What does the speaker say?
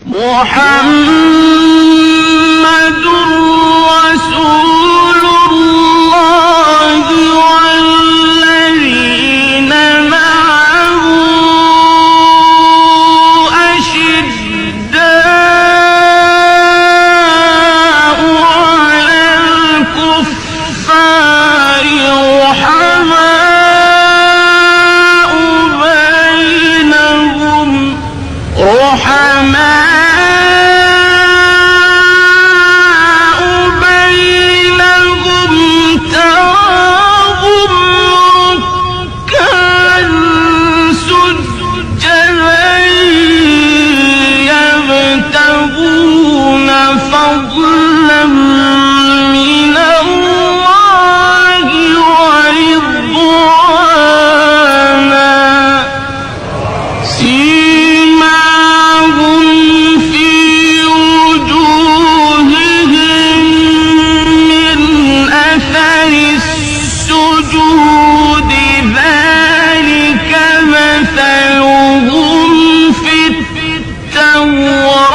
محمد رسول الله والذين معه أشداء على الكفار رحماء بينهم تراهم ركعا سجدا يبتغون فضلا من الله ورضوانا سيماهم في وجوههم من أثر السجود ذلك مثلهم في التوراة